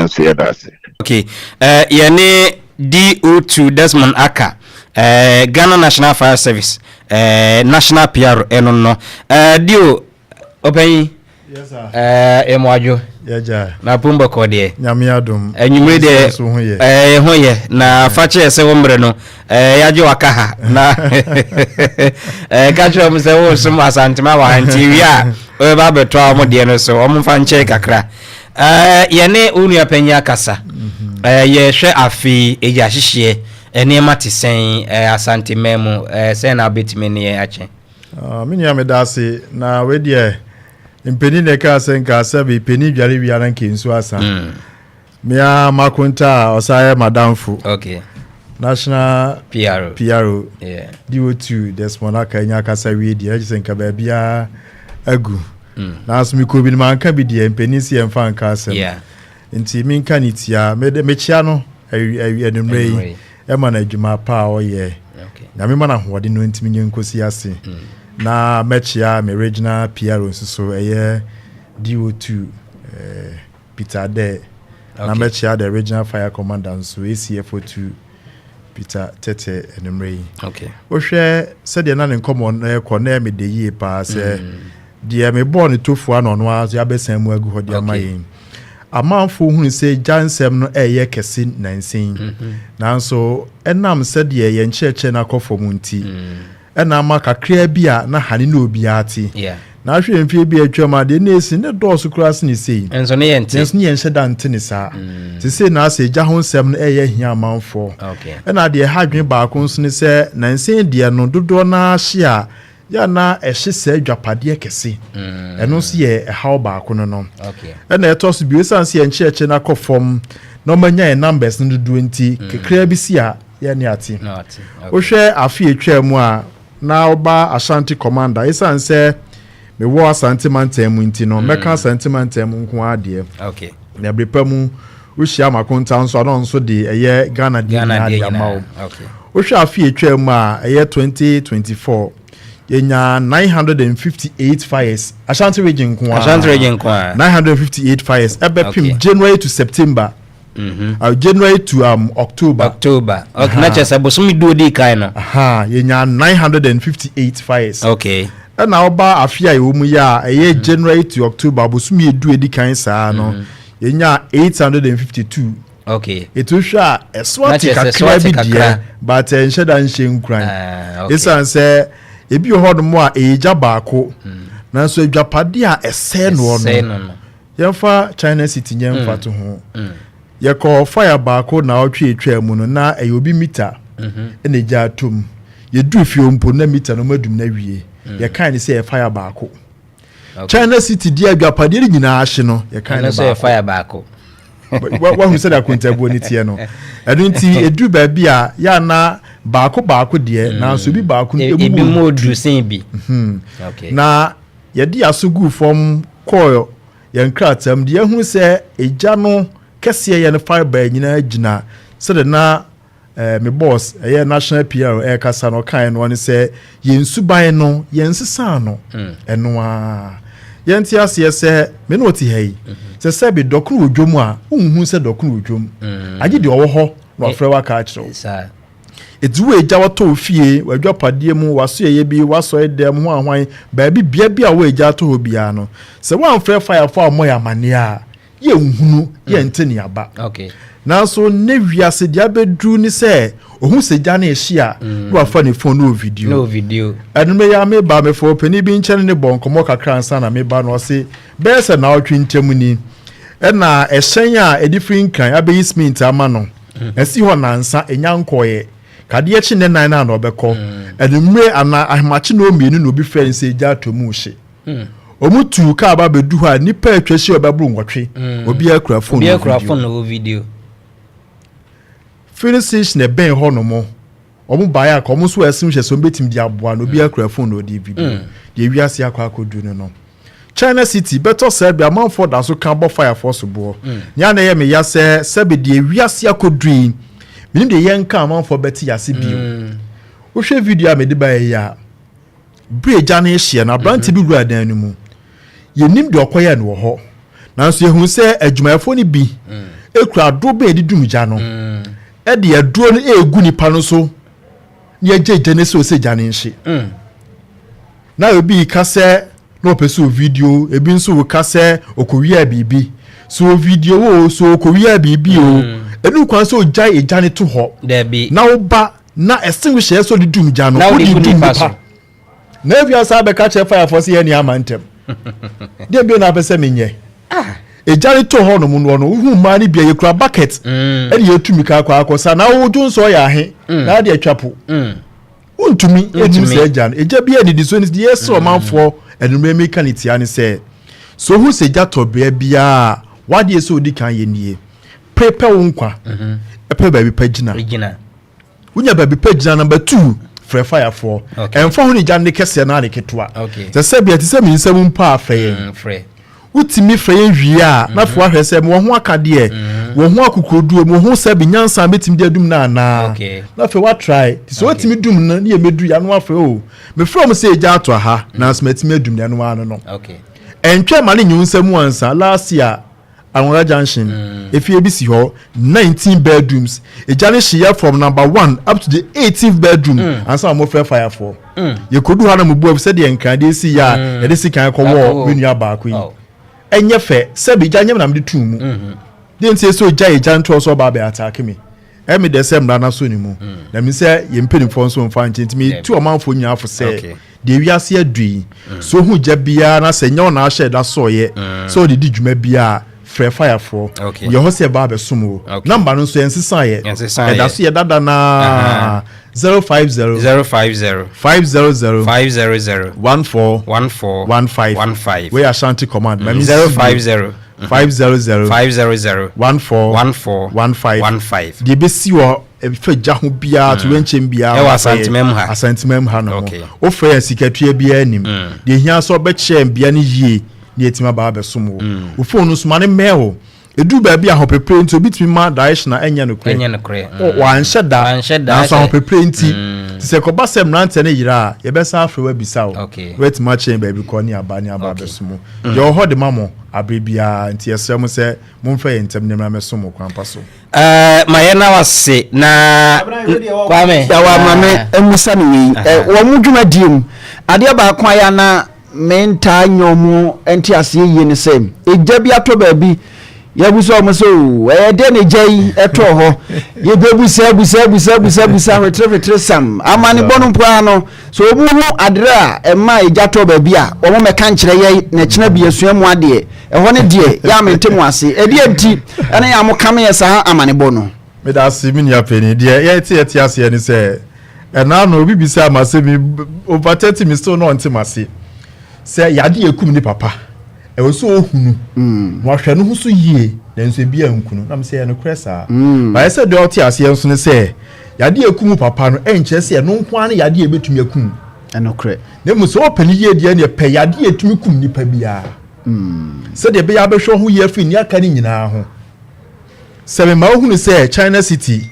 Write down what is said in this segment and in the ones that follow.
nso yɛ dase. Okay, yɛne DO2 Desmond Aka, Ghana National Fire Service, National PR, no. Dio, open. Yes, sir. Emwajo. Yeah, na pumba kode. Nyamiadum. Enyumre de hoye na fache se wombre no yaje wakaha na kacho mse wo sum asantima wa anti a we ba beto amo de no so omo fa nche kakra. Yene unu apanya kasa. Ye hwe afi eja hihye enema tisen asantimemu se na betime ne ache. Mini amedase na we de impeni neka senka sabi peni dware wiara nke nsu asa. Mia makunta osaye madamfu. Okay. National PRO. Yeah. DO2 Desmond Aka nya kasa wi di senka ba bia agu. Na asumi ko bi man ka bi di impeni si emfa nka asem. Yeah. Nti min ka nitia me chia no enumrei e ma na adwuma pa o ye. Okay. Na me ma na hode no ntimi nyenkosi ase. Na mechia me regional PRO so DO2 Peter De. Okay. Na mechia the regional fire commander so ACFO2 Peter Tete Enemrei. Okay. O hwe said na nkomo na ekọ me de yie pa se de me born tofu anono aso ya besan mu agu hodi amayin. Amanfo hunu se jansem no eye kese nansen. Nanso enam said ye ncheche na kofo munti. Ena ma kakra bia na hane no obiati. Yeah. Na hwe mfie bia atwama de na esi ne dɔɔso kras ni sei. Enso ne yente. Enso ne yenhye da nte ne saa. Ti sei na ase gya ho nsɛm no ɛyɛ hia amanfo. Okay. Ena de hadwen baako nso ne sɛ nansen de no dodo na hye a ya na ɛhye sɛ dwapade kɛse. Ɛno nso yɛ ɛhaw baako no. Okay. Ena ɛtɔ so bi esan se yenkyerɛkye na kɔfom na ɔmanya numbers no dodo nti kakra bi si a yɛ ne ati. No ati. O hwɛ afi etwa mu a na oba Ashanti commander isan say me wo Ashanti mantam nti no meka Ashanti mantam nko ade. Okay. Na brepa mu wo hia makonta nso adon nso de eye Ghana de amawo. Okay. Wo hwe afi etwa mu a eye 2024 yenya 958 fires Ashanti region nko 958 fires ebepim January to September. January to October. Okay, na chesa bosumi do di kai no. Yenya 958 fires. Okay. Na oba afia ewomu ya eye January to October bosumi edu edi kan saa no. Yenya 852. Okay. Etu hwa eswati kakra bi dia but enhyeda nhye nkran. Esan se ebi hodom a eja baako. Nanso adwapade a ese no no. Yemfa China City nyemfa to ho. Ye call fire baako na otwe etwa mu no na e obi meter ene gya atom ye du fie ompo na meter no madum na wie ye kan say fire baako. China City dia adwapade ri nyina ahye no ye kan say fire baako wa hu say da kontabu ni tie no edu nti edu ba bi a ya na baako de na so bi baako ebi modu sen bi. Okay. Na ye di asogu from coil ye nkratam de hu say egya no kese ye no fiber nyina gina so de na me boss national PR kasa no kan no ne se ye nsuban no ye nsesa no eno a ye nti ase se me no ti hei se be dokuru odwom a unhu se dokuru odwom age de owo ho no afre wa ka akiro edu eja wato fie wadwapadie mu waso ye bi waso edem ho ahwan ba bia a wo eja to ho bia no se wan frɛ fire for amoya mane a ye nhunu ye nteni aba. Okay. Na so ne wiase dia bedru ni se ohun seja na ehia no afa ne phone no video. Anu me ya me ba me fo pani bi nchen ne bon komo kakra ansa na me ba no se be se na otwe ntemu ni. E na ehyen a edifrin kan abeyi smint ama no. Esi ho nansa enyankoye. Kade echi ne nan na obekọ. Enumre ana ahmachi no mienu no bi fere se eja tomu hye. Omutu ka aba bedu ha nipa atwahye obebru nwotwe obi akura phone no video finish ne ben ho no mo omu baya ka omu so asim hye so betim di aboa no obi akura phone no di video de wiase akwa akodu no China City better said be amount for that so can bo fire force bo nya na ye me ya se be de wiase akodu minim de yen ka amount for beti yase bio wo hwe video a me de ba ya breja na hye na brand bi ru adan no mu yenim de okoye no ho nanso ehun se adwumayefo ni bi ekura aduro be edi dumja no e de aduro no egu nipa no so ne agye ne so se jane nhye na obi ka se no peso video ebi nso ka se okowia bibi so video wo so okowia bibi o enu kwan so jai ejane to ho na wo ba na extinguish so de dumja no wo di dumpa na if you say be catch fire for see any amantem dey be na pese menye ejari to ho no mu no hu ma ni bia yekura bucket e de yetumi ka akosa na wo dun so ya he na de atwapo untumi enim se ejan eja bia ni diso ni yes o manfo enumre mechanic ya ni se so hu se ja to bia wade so odi kan ye nie prepare wo nkwa epe ba bi pagina unya ba bi pagina number 2 free fire for enfo hu ni jan ne kese na de ketwa se se bia ti se mi nsam mpa afre free utimi frey wi a na fo ahwese mo ho akade wo ho akukroduo mo ho se bi nyansa betimi de adum na na na fe wa try so utimi dum na ne medu ya no afre o me from say eja ato ha na smetimi adum na no ano no entwe ma ne nyunsam ansa last year Anwara Junction efie bi si ho 19 bedrooms eja ne hye from number 1 up to the 18th bedroom ansa mo free fire for ye kodu ha na mo bu se de enkade si ya ye de sikan ko wo menu aba ko yi enye fe se bi janye na me tu mu den se so jay janto so ba be attack me e me de se mra na so ni mu na mi se ye mpeni fo so mfa nche mi tu omanfo nya afo se de wiase adui so hu ja bia na se nya na ahye da so ye so de di djuma bia free fire for ye ho se ba be sumo number no so ensisa ye e da so ye dada na 050 500 1415 we Ashanti command 050 500 1415 de be si wo fe ja ho bia to wenchem bia e wa asantimem ha no o fe sikatua bia anim de hia so be chem bia ne yie ne etima ba be somo o phone no so ma ne meho edu ba bia ho prepare nti obitimi ma direction na enya no kre o anhye da na so ho prepare nti se ko ba sem rante ne yira ye be sa afre wa bisa o wet ma chen ba bi ko ni aba be somo ye ho de mamo abrebia nti yesem se momfa ye ntem ne ma somo kwampa so mayena wase na kwame ya wa mame emusa ni wi wo mudwuma diem ade ba kwa ya na menta nyomu enti ase yie ne sem eja bi ato ba bi yabuso omuso de ne jai eto ho ye bebusa busa retre sam amani bonu po ano so obu hu adra ema ejato ba bi a omo meka nkire ye na kina bi esuamu ade ho ne de ya mentemu ase edi enti ene ya mo kame ye sa amani bonu me da se mi ya peni de ye ti ase ni se na no obi bisa amase mi over 30 mi still no ntimase se yade ekum ni papa e wo so ohunu wo hwe no so yie na nso bia nkunu na me se no kresa ba se de oti ase nso ne se yade ekum papa no enche se no nko an yade ebetumi akum eno kre ne mu so opani yie de ne pe yade etumi kum nipa bia se de be ya be hwo ho yie fi ni aka ni nyina ho se me ma ohunu se China City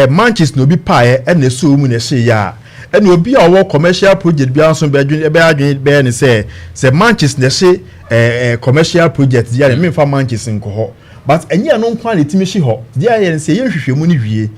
Manchester no bi pae na so mu na hye ya ene obi a wo commercial project bi anso be adwen be ne se Manchester na hye commercial project dia me fa Manchester nko ho but enye no nko na timi hye ho dia ye se ye hwehwemu ni wie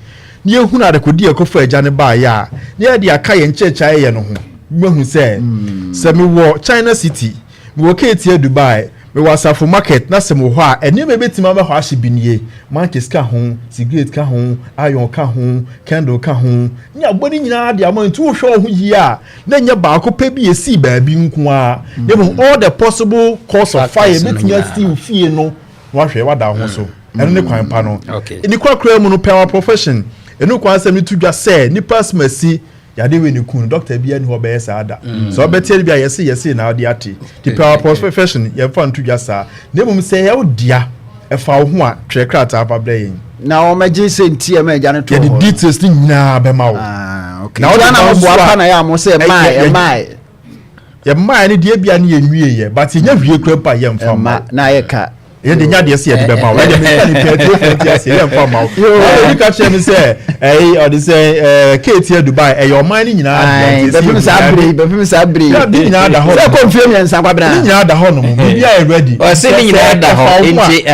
ne ehunu adekodi ekofa agya ne ba ya ne ye dia ka ye nchecha ye no ho mehu se me wo China City me wo Ketia Dubai me wasafo market na se mo ho a ene me betima ba ho ahye binie Manchester ka ho cigarette ka ho iron ka ho candle ka ho nya agbani nyina de amantu wo hwe ho yi a na nya ba ko pe bi esi ba bi nko a all the possible cause of fire betinya still fie no wa hwe wa da ho so ene ne kwan pa no ni kwakra mu no power profession ene kwan se mi tudwa se ni pasmasi yade we ni kun doctor bia ni ho be yesa ada so betel bia yesi na ade ate the power profession ye fa ntudwa sa na mum se ye odia e fa wo ho a twe krata pa bla yin na o meje se ntie ma eja ne to the details ni nyina be ma wo okay na na mo bo apa na ya mo se mai ni die bia ni enwie ye but nya hwie kura pa ye mfa ma na ye ka ye de nya de se ye de be ma we de me kan pe de fo ti ase ye mfa ma o ka che me say o de say Kate Dubai e your man nyina be fim sa bre ya bi nyina da ho se ko mfie mi nsa kwa bra nyina da ho no bi ya ready o se nyina da ho enti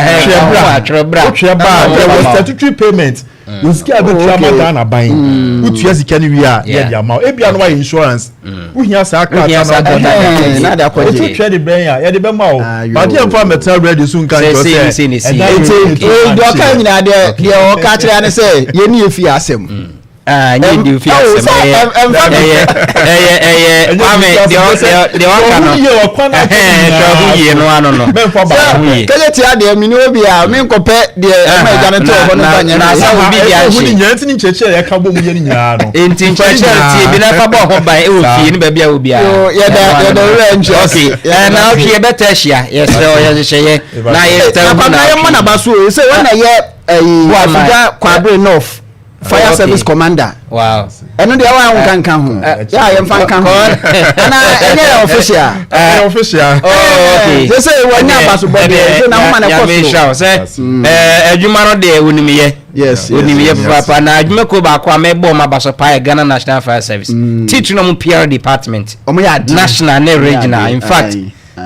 trebra there was statutory payment you skia be trauma Ghana ban utu sika ni wi a ye de amount e bia no insurance uhia sa aka na da kwa je trade ben ya ye de be ma o but ye mfa metal ready so nkan jo say do ka nyina de o ka kire ne say ye ni efi asem nye di fi asem kwame de waka no ye no ano no kele ti ade mi ni obi a mi nkope de ma ja ne to ho no ba nya na sa obi di a hu ni nyanti ni cheche ya ka bom ye ni nya no enti cheche ti bi na fa bo ho ban e wo fi ni ba bia obi a yo ye da re nche okay na okay e beta hia yes o ye hye na ye ta na ye mo na ba so say when na ye Abuja Kwabre North Fire Service Commander. Wow. Eno de wa nkan kan ho. Ya ye mfa kan ho. Ana enye official. Official. Oh okay. They say when na baso body. So na ho na ko so. Adwuma no de onimiye. Yes. Onimiye papa na adwuma ko ba kwa mebo ma baso pa Ghana National Fire Service. Teach no PR department. Omo ya national and regional. In fact,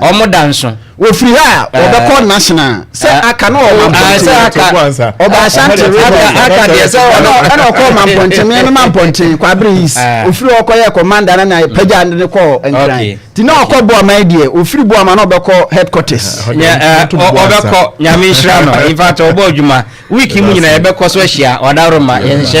omo danso. We free ha obekọ national say aka no o oba asante aka de say ona ko mamponte me mamponte Kwabre is ofiri okoye commander na pagya ne ko enkran ti na okobo man die ofiri bo ama na obekọ headquarters obekọ nyame hira no in fact obo adwuma week mu nyina ebekọ so ahia odaroma yenhye